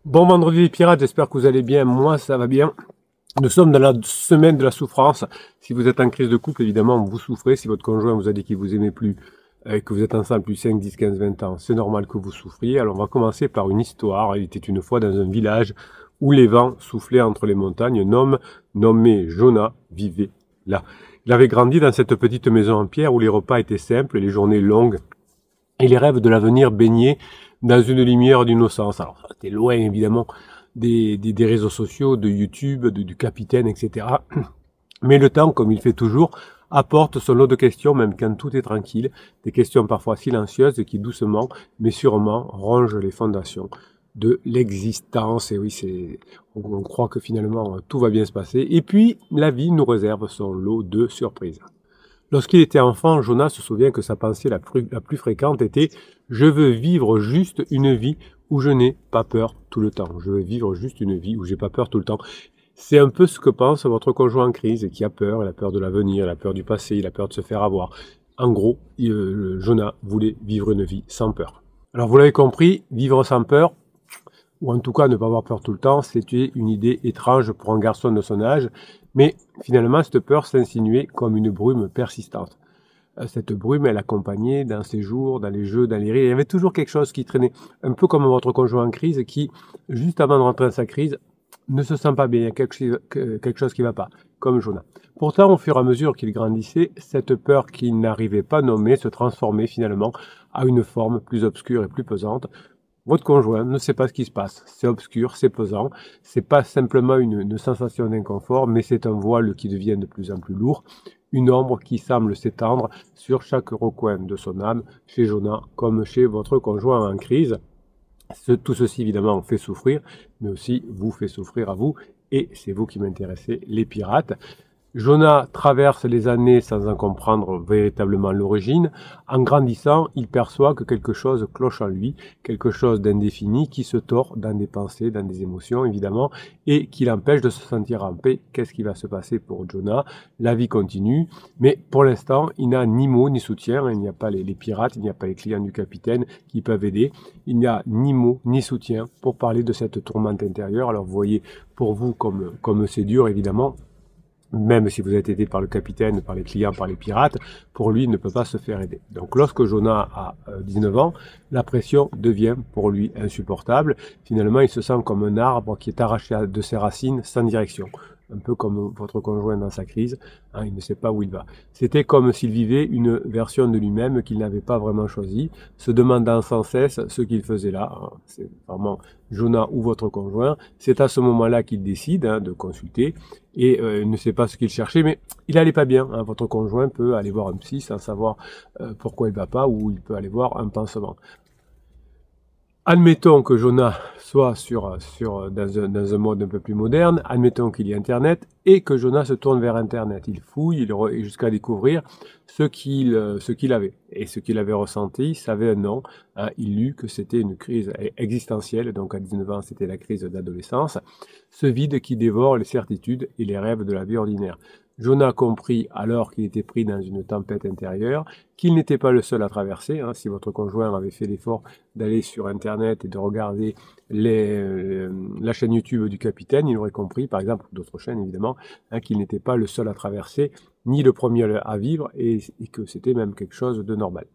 Bon vendredi les pirates, j'espère que vous allez bien, moi ça va bien. Nous sommes dans la semaine de la souffrance. Si vous êtes en crise de couple, évidemment, vous souffrez. Si votre conjoint vous a dit qu'il vous aimait plus, et que vous êtes ensemble depuis 5, 10, 15, 20 ans, c'est normal que vous souffriez. Alors on va commencer par une histoire. Il était une fois dans un village où les vents soufflaient entre les montagnes. Un homme nommé Jonah vivait là. Il avait grandi dans cette petite maison en pierre où les repas étaient simples, les journées longues et les rêves de l'avenir baignaient dans une lumière d'innocence. Alors, c'était loin, évidemment, des réseaux sociaux, de YouTube, du capitaine, etc. Mais le temps, comme il fait toujours, apporte son lot de questions, même quand tout est tranquille, des questions parfois silencieuses qui doucement, mais sûrement, rongent les fondations de l'existence. Et oui, on croit que finalement, tout va bien se passer. Et puis, la vie nous réserve son lot de surprises. Lorsqu'il était enfant, Jonas se souvient que sa pensée la plus fréquente était « Je veux vivre juste une vie où je n'ai pas peur tout le temps. Je veux vivre juste une vie où j'ai pas peur tout le temps. » C'est un peu ce que pense votre conjoint en crise, qui a peur, il a peur de l'avenir, il a peur du passé, il a peur de se faire avoir. En gros, Jonas voulait vivre une vie sans peur. Alors vous l'avez compris, vivre sans peur, ou en tout cas ne pas avoir peur tout le temps, c'était une idée étrange pour un garçon de son âge, mais finalement cette peur s'insinuait comme une brume persistante. Cette brume, elle accompagnait dans ses jours, dans les jeux, dans les rires, il y avait toujours quelque chose qui traînait, un peu comme votre conjoint en crise qui, juste avant de rentrer dans sa crise, ne se sent pas bien, il y a quelque chose qui ne va pas, comme Jonah. Pourtant, au fur et à mesure qu'il grandissait, cette peur qu'il n'arrivait pas à nommer se transformait finalement à une forme plus obscure et plus pesante. Votre conjoint ne sait pas ce qui se passe. C'est obscur, c'est pesant. C'est pas simplement une sensation d'inconfort, mais c'est un voile qui devient de plus en plus lourd. Une ombre qui semble s'étendre sur chaque recoin de son âme, chez Jonah comme chez votre conjoint en crise. Tout ceci, évidemment, fait souffrir, mais aussi vous fait souffrir à vous. Et c'est vous qui m'intéressez, les pirates. Jonah traverse les années sans en comprendre véritablement l'origine. En grandissant, il perçoit que quelque chose cloche en lui, quelque chose d'indéfini qui se tord dans des pensées, dans des émotions évidemment, et qui l'empêche de se sentir en paix. Qu'est-ce qui va se passer pour Jonah? La vie continue, mais pour l'instant, il n'a ni mot ni soutien. Il n'y a pas les pirates, il n'y a pas les clients du capitaine qui peuvent aider. Il n'y a ni mot ni soutien pour parler de cette tourmente intérieure. Alors vous voyez, pour vous, comme c'est dur évidemment, même si vous êtes aidé par le capitaine, par les clients, par les pirates, pour lui, il ne peut pas se faire aider. Donc lorsque Jonah a 19 ans, la pression devient pour lui insupportable. Finalement, il se sent comme un arbre qui est arraché de ses racines sans direction. Un peu comme votre conjoint dans sa crise, hein, il ne sait pas où il va. C'était comme s'il vivait une version de lui-même qu'il n'avait pas vraiment choisie, se demandant sans cesse ce qu'il faisait là. Hein. C'est vraiment Jonah ou votre conjoint. C'est à ce moment-là qu'il décide de consulter et il ne sait pas ce qu'il cherchait, mais il allait pas bien. Hein. Votre conjoint peut aller voir un psy sans savoir pourquoi il va pas, ou il peut aller voir un pansement. Admettons que Jonah soit dans un mode un peu plus moderne, admettons qu'il y ait Internet, et que Jonah se tourne vers Internet. Il fouille jusqu'à découvrir ce qu'il avait. Et ce qu'il avait ressenti, ça avait un nom. Hein, il lut que c'était une crise existentielle, donc à 19 ans, c'était la crise d'adolescence. Ce vide qui dévore les certitudes et les rêves de la vie ordinaire. Jonah comprit alors qu'il était pris dans une tempête intérieure, qu'il n'était pas le seul à traverser. Hein, si votre conjoint avait fait l'effort d'aller sur Internet et de regarder la chaîne YouTube du capitaine, il aurait compris, par exemple, d'autres chaînes évidemment, hein, qu'il n'était pas le seul à traverser, ni le premier à vivre, et que c'était même quelque chose de normal.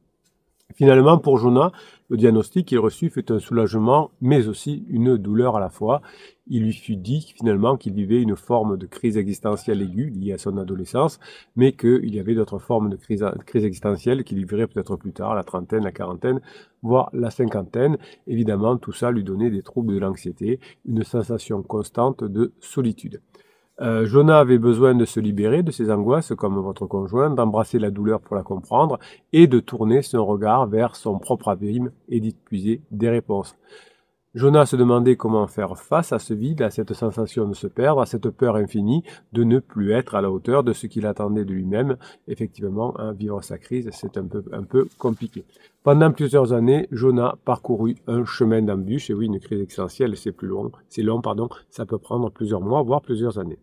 Finalement, pour Jonah, le diagnostic qu'il reçut fut un soulagement, mais aussi une douleur à la fois. Il lui fut dit finalement qu'il vivait une forme de crise existentielle aiguë liée à son adolescence, mais qu'il y avait d'autres formes de crise existentielle qu'il vivrait peut-être plus tard, la trentaine, la quarantaine, voire la cinquantaine. Évidemment, tout ça lui donnait des troubles de l'anxiété, une sensation constante de solitude. Jonah avait besoin de se libérer de ses angoisses, comme votre conjoint, d'embrasser la douleur pour la comprendre et de tourner son regard vers son propre abîme et d'y puiser des réponses. Jonah se demandait comment faire face à ce vide, à cette sensation de se perdre, à cette peur infinie de ne plus être à la hauteur de ce qu'il attendait de lui-même. Effectivement, hein, vivre sa crise, c'est un peu compliqué. Pendant plusieurs années, Jonah parcourut un chemin d'embûches. Et oui, une crise existentielle, c'est long, ça peut prendre plusieurs mois, voire plusieurs années.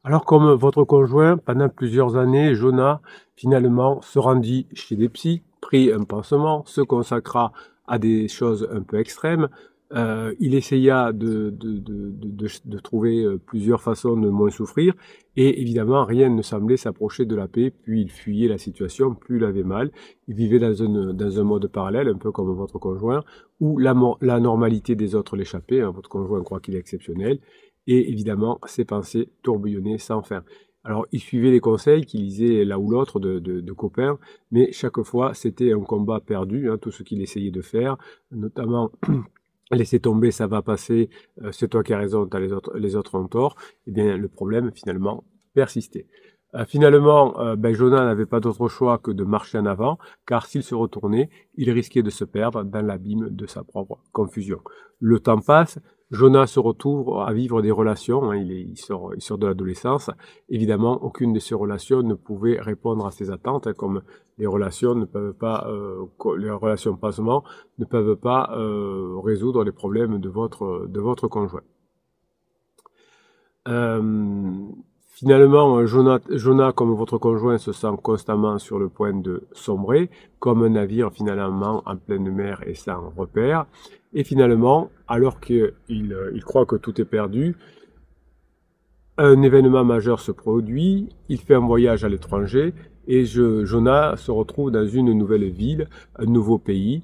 Alors comme votre conjoint, pendant plusieurs années, Jonah finalement se rendit chez des psys, prit un pansement, se consacra à des choses un peu extrêmes, Il essaya de trouver plusieurs façons de moins souffrir, et évidemment rien ne semblait s'approcher de la paix. Puis il fuyait la situation, plus il avait mal. Il vivait dans un mode parallèle, un peu comme votre conjoint, où la normalité des autres l'échappait. Votre conjoint croit qu'il est exceptionnel, et évidemment ses pensées tourbillonnaient sans fin. Alors il suivait les conseils qu'il lisait là ou l'autre de copains, mais chaque fois c'était un combat perdu, tout ce qu'il essayait de faire, notamment laisser tomber, ça va passer, c'est toi qui as raison, les autres ont tort. Eh bien, le problème, finalement, persistait. Finalement, Jonah n'avait pas d'autre choix que de marcher en avant, car s'il se retournait, il risquait de se perdre dans l'abîme de sa propre confusion. Le temps passe, Jonah se retrouve à vivre des relations, il sort de l'adolescence. Évidemment, aucune de ces relations ne pouvait répondre à ses attentes, comme les relations ne peuvent pas, les relations pansement ne peuvent pas résoudre les problèmes de votre conjoint. Finalement, Jonah, comme votre conjoint, se sent constamment sur le point de sombrer, comme un navire finalement en pleine mer et sans repère. Et finalement, alors qu'il croit que tout est perdu, un événement majeur se produit, il fait un voyage à l'étranger, et Jonah se retrouve dans une nouvelle ville, un nouveau pays,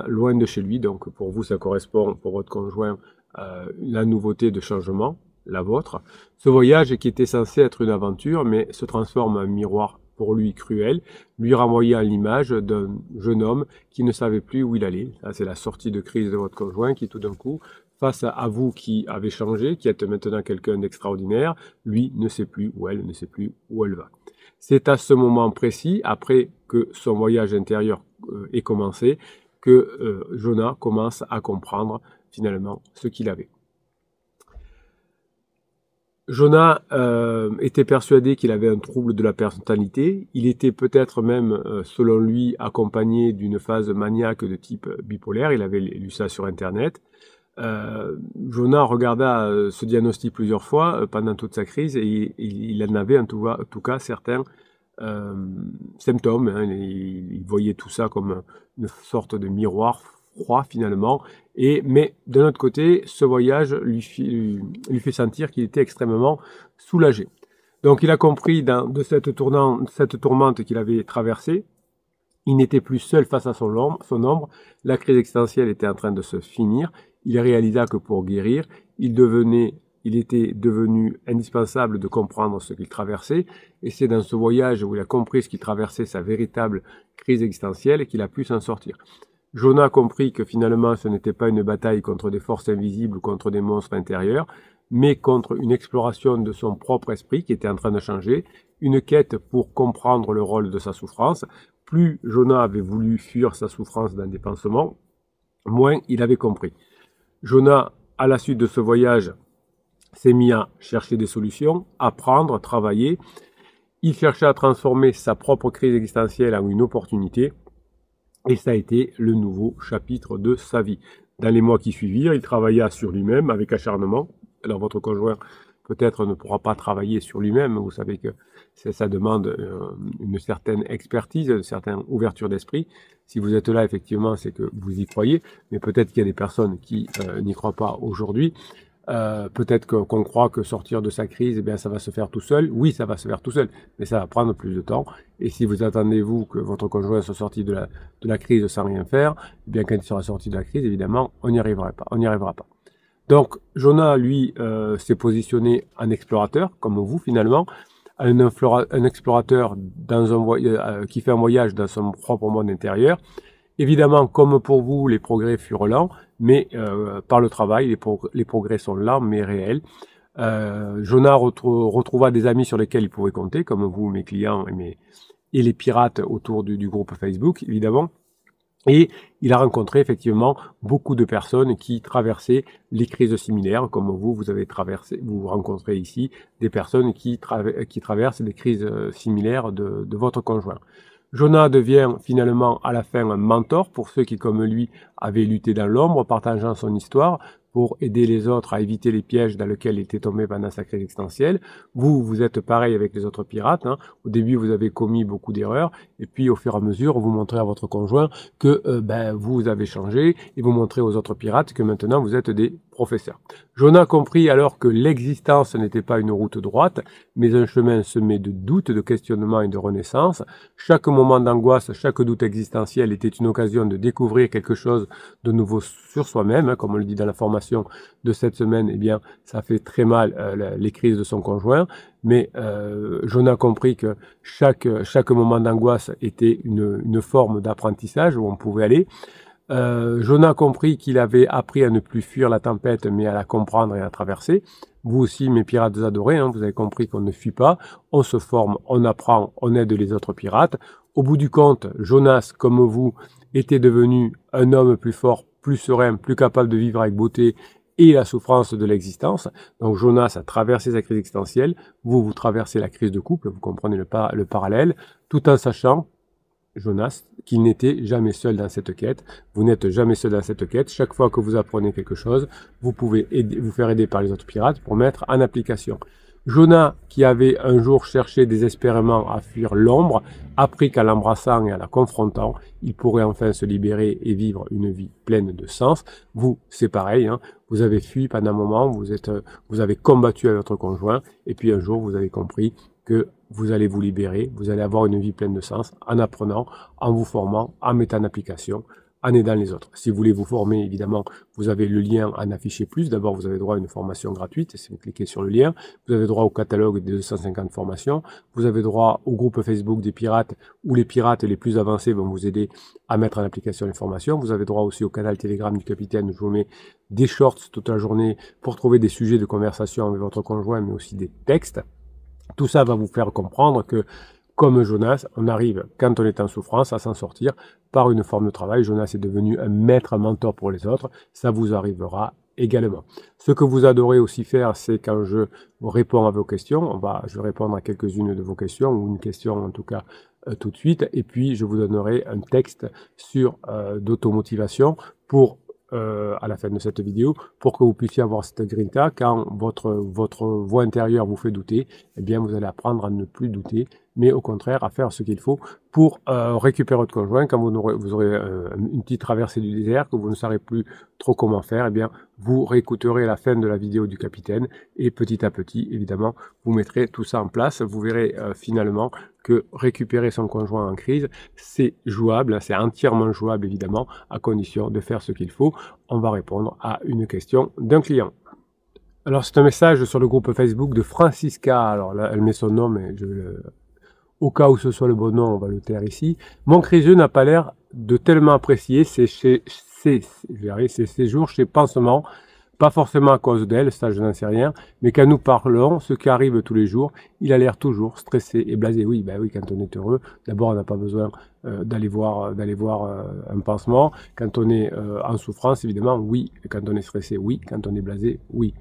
loin de chez lui. Donc pour vous, ça correspond, pour votre conjoint, la nouveauté de changement, la vôtre. Ce voyage, qui était censé être une aventure, mais se transforme en un miroir pour lui cruel, lui renvoyant l'image d'un jeune homme qui ne savait plus où il allait. C'est la sortie de crise de votre conjoint qui, tout d'un coup, face à vous qui avez changé, qui êtes maintenant quelqu'un d'extraordinaire, lui ne sait plus où elle ne sait plus où elle va. C'est à ce moment précis, après que son voyage intérieur ait commencé, que Jonah commence à comprendre finalement ce qu'il avait. Jonah était persuadé qu'il avait un trouble de la personnalité. Il était peut-être même, selon lui, accompagné d'une phase maniaque de type bipolaire. Il avait lu ça sur Internet. Jonah regarda ce diagnostic plusieurs fois pendant toute sa crise, et il en avait en tout cas certains symptômes. Il voyait tout ça comme une sorte de miroir froid finalement, mais d'un autre côté, ce voyage lui fait sentir qu'il était extrêmement soulagé. Donc il a compris de cette tourmente qu'il avait traversée, il n'était plus seul face à son ombre, la crise existentielle était en train de se finir. Il réalisa que pour guérir, il était devenu indispensable de comprendre ce qu'il traversait, et c'est dans ce voyage où il a compris ce qu'il traversait, sa véritable crise existentielle, qu'il a pu s'en sortir. Jonah a compris que finalement ce n'était pas une bataille contre des forces invisibles ou contre des monstres intérieurs, mais contre une exploration de son propre esprit qui était en train de changer, une quête pour comprendre le rôle de sa souffrance. Plus Jonah avait voulu fuir sa souffrance dans des pansements, moins il avait compris. Jonah, à la suite de ce voyage, s'est mis à chercher des solutions, apprendre, travailler. Il cherchait à transformer sa propre crise existentielle en une opportunité, et ça a été le nouveau chapitre de sa vie. Dans les mois qui suivirent, il travailla sur lui-même avec acharnement. Alors votre conjoint peut-être ne pourra pas travailler sur lui-même, vous savez que ça demande une certaine expertise, une certaine ouverture d'esprit. Si vous êtes là, effectivement, c'est que vous y croyez, mais peut-être qu'il y a des personnes qui n'y croient pas aujourd'hui. Peut-être qu'on croit que sortir de sa crise, eh bien, ça va se faire tout seul. Oui, ça va se faire tout seul, mais ça va prendre plus de temps. Et si vous attendez, vous, que votre conjoint soit sorti de la crise sans rien faire, eh bien, quand il sera sorti de la crise, évidemment, on n'y arrivera pas. On n'y arrivera pas. Donc, Jonah, lui, s'est positionné en explorateur, comme vous, finalement, un explorateur qui fait un voyage dans son propre monde intérieur. Évidemment, comme pour vous, les progrès furent lents, mais par le travail, les progrès sont lents mais réels. Jonah retrouva des amis sur lesquels il pouvait compter, comme vous, mes clients et les pirates autour du groupe Facebook, évidemment. Et il a rencontré effectivement beaucoup de personnes qui traversaient les crises similaires, comme vous rencontrez ici des personnes qui traversent des crises similaires de votre conjoint. Jonah devient finalement à la fin un mentor pour ceux qui, comme lui, avaient lutté dans l'ombre, partageant son histoire. pour aider les autres à éviter les pièges dans lesquels il était tombé pendant sa crise existentielle. Vous êtes pareil avec les autres pirates, hein. Au début, vous avez commis beaucoup d'erreurs, et puis au fur et à mesure, vous montrez à votre conjoint que vous avez changé, et vous montrez aux autres pirates que maintenant vous êtes des professeurs. Jonah comprit alors que l'existence n'était pas une route droite, mais un chemin semé de doutes, de questionnements et de renaissance. Chaque moment d'angoisse, chaque doute existentiel était une occasion de découvrir quelque chose de nouveau sur soi-même, hein, comme on le dit dans la formation de cette semaine. Eh bien, ça fait très mal les crises de son conjoint, mais Jonah compris que chaque moment d'angoisse était une forme d'apprentissage où on pouvait aller. Jonah a compris qu'il avait appris à ne plus fuir la tempête, mais à la comprendre et à la traverser. Vous aussi, mes pirates adorés, hein, vous avez compris qu'on ne fuit pas, on se forme, on apprend, on aide les autres pirates. Au bout du compte, Jonas, comme vous, était devenu un homme plus fort, plus serein, plus capable de vivre avec beauté et la souffrance de l'existence. Donc Jonas a traversé sa crise existentielle, vous traversez la crise de couple, vous comprenez le parallèle, tout en sachant, Jonas, qu'il n'était jamais seul dans cette quête. Vous n'êtes jamais seul dans cette quête. Chaque fois que vous apprenez quelque chose, vous pouvez vous faire aider par les autres pirates pour mettre en application. Jonah, qui avait un jour cherché désespérément à fuir l'ombre, apprit qu'en l'embrassant et en la confrontant, il pourrait enfin se libérer et vivre une vie pleine de sens. Vous, c'est pareil, hein. Vous avez fui pendant un moment, vous avez combattu avec votre conjoint, et puis un jour, vous avez compris que vous allez vous libérer, vous allez avoir une vie pleine de sens en apprenant, en vous formant, en mettant en application, en aidant les autres. Si vous voulez vous former, évidemment, vous avez le lien en afficher plus. D'abord, vous avez droit à une formation gratuite. Si vous cliquez sur le lien, vous avez droit au catalogue des 250 formations. Vous avez droit au groupe Facebook des pirates où les pirates les plus avancés vont vous aider à mettre en application les formations. Vous avez droit aussi au canal Telegram du capitaine où je vous mets des shorts toute la journée pour trouver des sujets de conversation avec votre conjoint, mais aussi des textes. Tout ça va vous faire comprendre que, comme Jonas, on arrive, quand on est en souffrance, à s'en sortir par une forme de travail. Jonas est devenu un maître, un mentor pour les autres. Ça vous arrivera également. Ce que vous adorez aussi faire, c'est quand je réponds à vos questions. Je vais répondre à quelques-unes de vos questions, ou une question en tout cas tout de suite. Et puis, je vous donnerai un texte sur d'automotivation pour à la fin de cette vidéo pour que vous puissiez avoir cette grinta. Quand votre voix intérieure vous fait douter, eh bien vous allez apprendre à ne plus douter, mais au contraire à faire ce qu'il faut pour récupérer votre conjoint. Quand vous aurez une petite traversée du désert, que vous ne saurez plus trop comment faire, eh bien vous réécouterez la fin de la vidéo du capitaine et petit à petit, évidemment, vous mettrez tout ça en place. Vous verrez finalement que récupérer son conjoint en crise, c'est jouable, c'est entièrement jouable évidemment, à condition de faire ce qu'il faut. On va répondre à une question d'un client. Alors c'est un message sur le groupe Facebook de Francisca. Alors là, elle met son nom, mais au cas où ce soit le bon nom, on va le taire ici. Mon criseux n'a pas l'air de tellement apprécier ses séjours chez Pansement. Pas forcément à cause d'elle, ça je n'en sais rien, mais quand nous parlons, ce qui arrive tous les jours, il a l'air toujours stressé et blasé. Oui, ben oui, quand on est heureux, d'abord on n'a pas besoin d'aller voir un pansement. Quand on est en souffrance, évidemment, oui. Quand on est stressé, oui. Quand on est blasé, oui.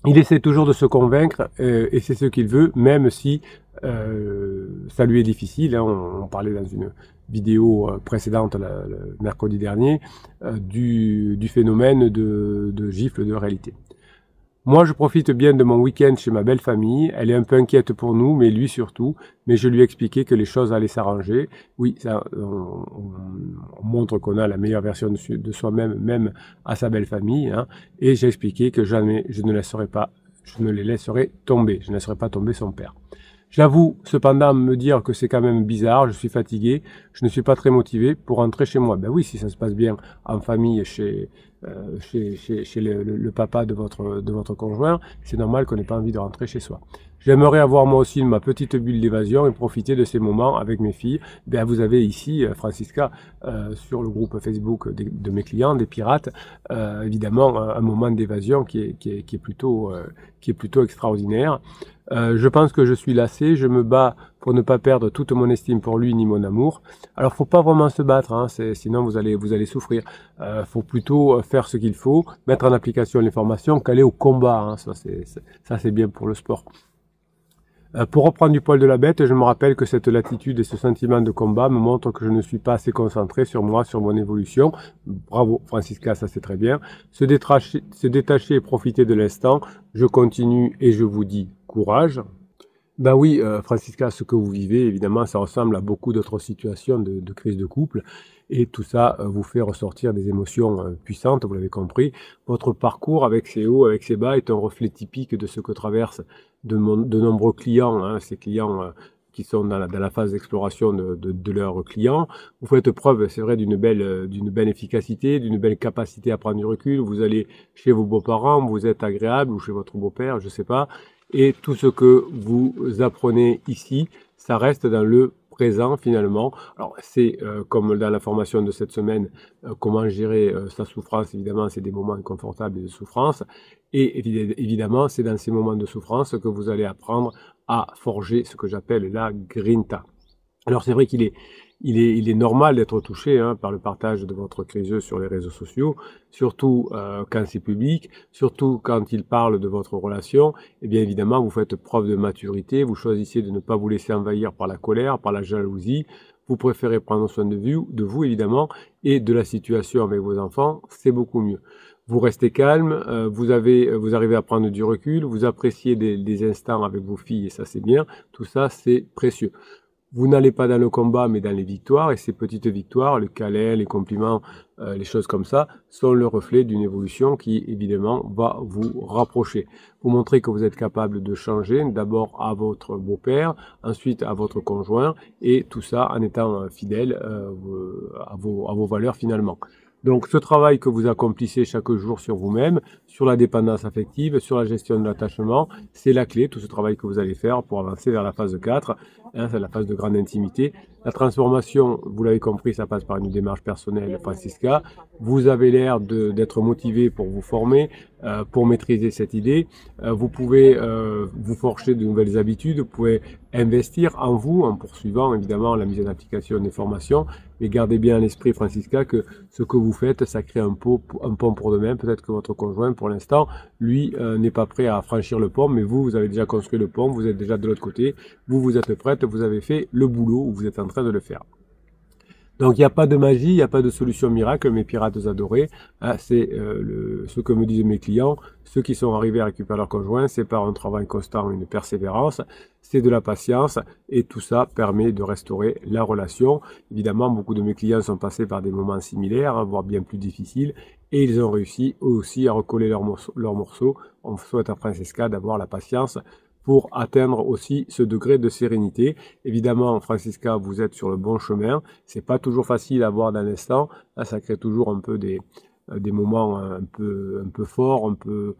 Il essaie toujours de se convaincre et c'est ce qu'il veut, même si ça lui est difficile. Hein. On parlait dans une vidéo précédente, le mercredi dernier, du phénomène de gifle de réalité. Moi, je profite bien de mon week-end chez ma belle famille. Elle est un peu inquiète pour nous, mais lui surtout. Mais je lui ai expliqué que les choses allaient s'arranger. Oui, ça, on montre qu'on a la meilleure version de soi-même, même à sa belle famille. Hein. Et j'ai expliqué que jamais je ne les laisserai tomber. Je ne laisserai pas tomber son père. J'avoue cependant me dire que c'est quand même bizarre, je suis fatigué, je ne suis pas très motivé pour rentrer chez moi. Ben oui, si ça se passe bien en famille chez le papa de votre conjoint, c'est normal qu'on n'ait pas envie de rentrer chez soi. J'aimerais avoir moi aussi ma petite bulle d'évasion et profiter de ces moments avec mes filles. Ben vous avez ici, Francisca, sur le groupe Facebook de mes clients, des pirates, évidemment un moment d'évasion qui est plutôt extraordinaire. Je pense que je suis lassé, je me bats pour ne pas perdre toute mon estime pour lui ni mon amour. Alors faut pas vraiment se battre, hein, sinon vous allez souffrir. Faut plutôt faire ce qu'il faut, mettre en application les formations, qu'aller au combat. Hein, ça c'est bien pour le sport. Pour reprendre du poil de la bête, je me rappelle que cette latitude et ce sentiment de combat me montrent que je ne suis pas assez concentré sur moi, sur mon évolution. Bravo, Francisca, ça c'est très bien. Se détacher et profiter de l'instant. Je continue et je vous dis courage. Ben oui, Francisca, ce que vous vivez, évidemment, ça ressemble à beaucoup d'autres situations de crise de couple. Et tout ça vous fait ressortir des émotions puissantes, vous l'avez compris. Votre parcours avec ses hauts, avec ses bas, est un reflet typique de ce que traversent de nombreux clients, hein, ces clients qui sont dans la phase d'exploration de leurs clients. Vous faites preuve, c'est vrai, d'une belle efficacité, d'une belle capacité à prendre du recul. Vous allez chez vos beaux-parents, vous êtes agréable, ou chez votre beau-père, je sais pas. Et tout ce que vous apprenez ici, ça reste dans le présent finalement. Alors c'est comme dans la formation de cette semaine, comment gérer sa souffrance, évidemment c'est des moments inconfortables et de souffrance. Et évidemment c'est dans ces moments de souffrance que vous allez apprendre à forger ce que j'appelle la grinta. Alors c'est vrai qu'il est normal d'être touché par le partage de votre criseux sur les réseaux sociaux, surtout quand c'est public, surtout quand il parle de votre relation. Et bien évidemment, vous faites preuve de maturité, vous choisissez de ne pas vous laisser envahir par la colère, par la jalousie. Vous préférez prendre soin de vous évidemment, et de la situation avec vos enfants, c'est beaucoup mieux. Vous restez calme, vous arrivez à prendre du recul, vous appréciez des instants avec vos filles, et ça c'est bien. Tout ça, c'est précieux. Vous n'allez pas dans le combat, mais dans les victoires, et ces petites victoires, le câlin, les compliments, les choses comme ça, sont le reflet d'une évolution qui, évidemment, va vous rapprocher. Vous montrez que vous êtes capable de changer, d'abord à votre beau-père, ensuite à votre conjoint, et tout ça en étant fidèle à vos valeurs finalement. Donc ce travail que vous accomplissez chaque jour sur vous-même, sur la dépendance affective, sur la gestion de l'attachement, c'est la clé, tout ce travail que vous allez faire pour avancer vers la phase 4, c'est la phase de grande intimité. La transformation, vous l'avez compris, ça passe par une démarche personnelle, Francisca. Vous avez l'air d'être motivé pour vous former, pour maîtriser cette idée. Vous pouvez vous forger de nouvelles habitudes, vous pouvez investir en vous, en poursuivant évidemment la mise en application des formations. Mais gardez bien à l'esprit, Francisca, que ce que vous faites, ça crée un pont pour demain. Peut-être que votre conjoint, pour l'instant, lui, n'est pas prêt à franchir le pont, mais vous avez déjà construit le pont, vous êtes déjà de l'autre côté, vous êtes prête, vous avez fait le boulot, ou vous êtes en train de le faire. Donc il n'y a pas de magie, il n'y a pas de solution miracle, mes pirates adorés. C'est ce que me disent mes clients. Ceux qui sont arrivés à récupérer leur conjoint, c'est par un travail constant, une persévérance, c'est de la patience, et tout ça permet de restaurer la relation. Évidemment, beaucoup de mes clients sont passés par des moments similaires, voire bien plus difficiles, et ils ont réussi eux aussi à recoller leurs morceaux. On souhaite à Francesca d'avoir la patience pour atteindre aussi ce degré de sérénité. Évidemment, Francisca, vous êtes sur le bon chemin. C'est pas toujours facile à voir dans l'instant. Là, ça crée toujours un peu des moments un peu forts, un peu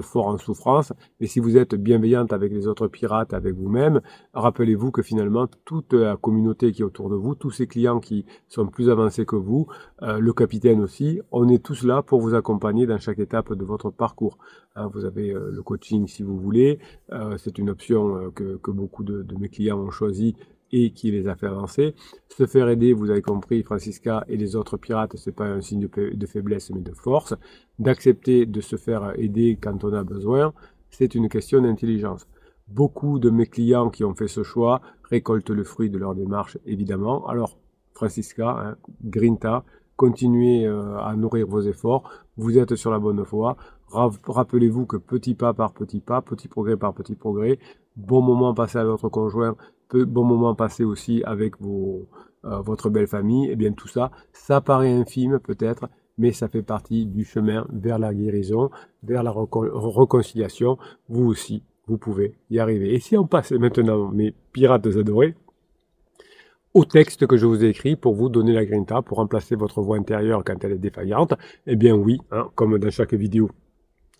fort en souffrance. Mais si vous êtes bienveillante avec les autres pirates, avec vous-même, rappelez-vous que finalement, toute la communauté qui est autour de vous, tous ces clients qui sont plus avancés que vous, le capitaine aussi, on est tous là pour vous accompagner dans chaque étape de votre parcours. Vous avez le coaching si vous voulez, c'est une option que beaucoup de mes clients ont choisi et qui les a fait avancer. Se faire aider, vous avez compris, Francisca et les autres pirates, c'est pas un signe de faiblesse mais de force. D'accepter de se faire aider quand on a besoin, c'est une question d'intelligence. Beaucoup de mes clients qui ont fait ce choix récoltent le fruit de leur démarche, évidemment. Alors, Francisca, Grinta, continuez à nourrir vos efforts. Vous êtes sur la bonne voie. Rappelez-vous que petit pas par petit pas, petit progrès par petit progrès, bon moment passé avec votre conjoint, bon moment passé aussi avec votre belle famille, et bien tout ça, ça paraît infime peut-être, mais ça fait partie du chemin vers la guérison, vers la réconciliation. Vous aussi, vous pouvez y arriver. Et si on passe maintenant, mes pirates adorés, au texte que je vous ai écrit pour vous donner la grinta, pour remplacer votre voix intérieure quand elle est défaillante, eh bien oui, comme dans chaque vidéo.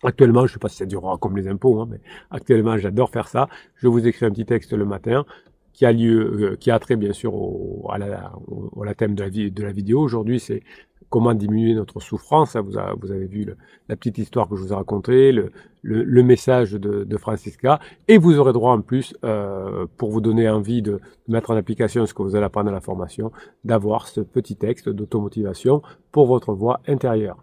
Actuellement, je ne sais pas si ça durera comme les impôts, mais actuellement, j'adore faire ça. Je vous écris un petit texte le matin qui a trait bien sûr au thème de la vidéo. Aujourd'hui, c'est comment diminuer notre souffrance. Vous avez vu la petite histoire que je vous ai racontée, le message de Francisca, et vous aurez droit en plus, pour vous donner envie de mettre en application ce que vous allez apprendre à la formation, d'avoir ce petit texte d'automotivation pour votre voix intérieure.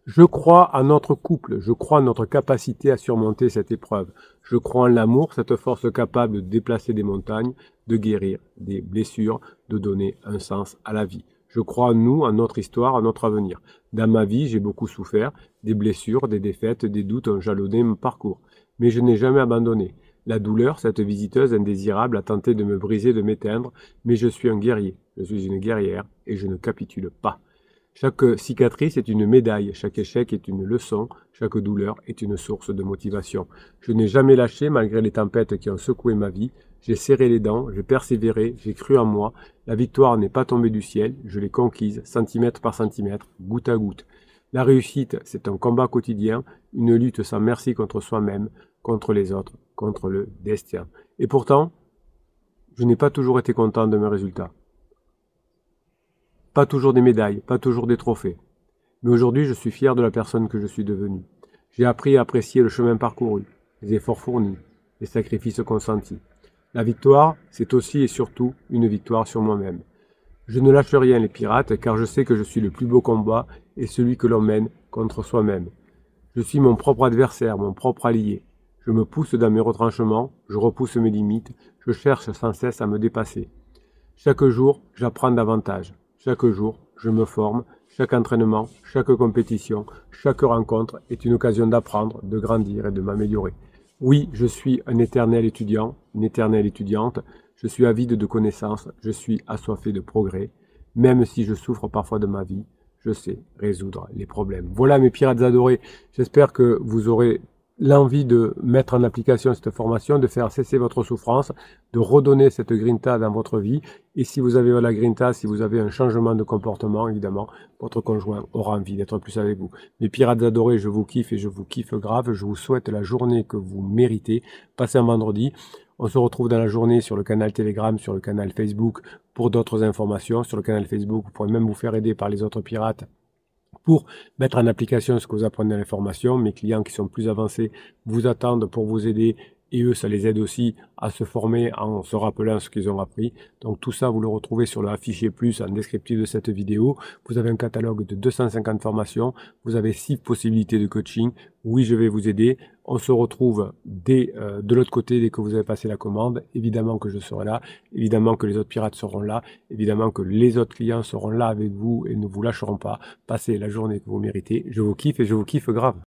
Je crois en notre couple, je crois en notre capacité à surmonter cette épreuve. Je crois en l'amour, cette force capable de déplacer des montagnes, de guérir des blessures, de donner un sens à la vie. Je crois en nous, en notre histoire, en notre avenir. Dans ma vie, j'ai beaucoup souffert, des blessures, des défaites, des doutes ont jalonné mon parcours. Mais je n'ai jamais abandonné. La douleur, cette visiteuse indésirable, a tenté de me briser, de m'éteindre, mais je suis un guerrier, je suis une guerrière, et je ne capitule pas. Chaque cicatrice est une médaille, chaque échec est une leçon, chaque douleur est une source de motivation. Je n'ai jamais lâché malgré les tempêtes qui ont secoué ma vie. J'ai serré les dents, j'ai persévéré, j'ai cru en moi. La victoire n'est pas tombée du ciel, je l'ai conquise, centimètre par centimètre, goutte à goutte. La réussite, c'est un combat quotidien, une lutte sans merci contre soi-même, contre les autres, contre le destin. Et pourtant, je n'ai pas toujours été content de mes résultats. Pas toujours des médailles, pas toujours des trophées. Mais aujourd'hui, je suis fier de la personne que je suis devenue. J'ai appris à apprécier le chemin parcouru, les efforts fournis, les sacrifices consentis. La victoire, c'est aussi et surtout une victoire sur moi-même. Je ne lâche rien les pirates, car je sais que je suis le plus beau combat et celui que l'on mène contre soi-même. Je suis mon propre adversaire, mon propre allié. Je me pousse dans mes retranchements, je repousse mes limites, je cherche sans cesse à me dépasser. Chaque jour, j'apprends davantage. Chaque jour, je me forme. Chaque entraînement, chaque compétition, chaque rencontre est une occasion d'apprendre, de grandir et de m'améliorer. Oui, je suis un éternel étudiant, une éternelle étudiante. Je suis avide de connaissances, je suis assoiffé de progrès. Même si je souffre parfois de ma vie, je sais résoudre les problèmes. Voilà mes pirates adorés. J'espère que vous aurez l'envie de mettre en application cette formation, de faire cesser votre souffrance, de redonner cette grinta dans votre vie. Et si vous avez la grinta, si vous avez un changement de comportement, évidemment, votre conjoint aura envie d'être plus avec vous. Mes pirates adorés, je vous kiffe et je vous kiffe grave. Je vous souhaite la journée que vous méritez. Passez un vendredi. On se retrouve dans la journée sur le canal Telegram, sur le canal Facebook pour d'autres informations. Sur le canal Facebook, vous pourrez même vous faire aider par les autres pirates pour mettre en application ce que vous apprenez dans les formations. Mes clients qui sont plus avancés vous attendent pour vous aider et eux, ça les aide aussi à se former en se rappelant ce qu'ils ont appris. Donc tout ça, vous le retrouvez sur le affiché plus en descriptif de cette vidéo. Vous avez un catalogue de 250 formations. Vous avez 6 possibilités de coaching. Oui, je vais vous aider. On se retrouve de l'autre côté dès que vous avez passé la commande. Évidemment que je serai là. Évidemment que les autres pirates seront là. Évidemment que les autres clients seront là avec vous et ne vous lâcheront pas. Passez la journée que vous méritez. Je vous kiffe et je vous kiffe grave.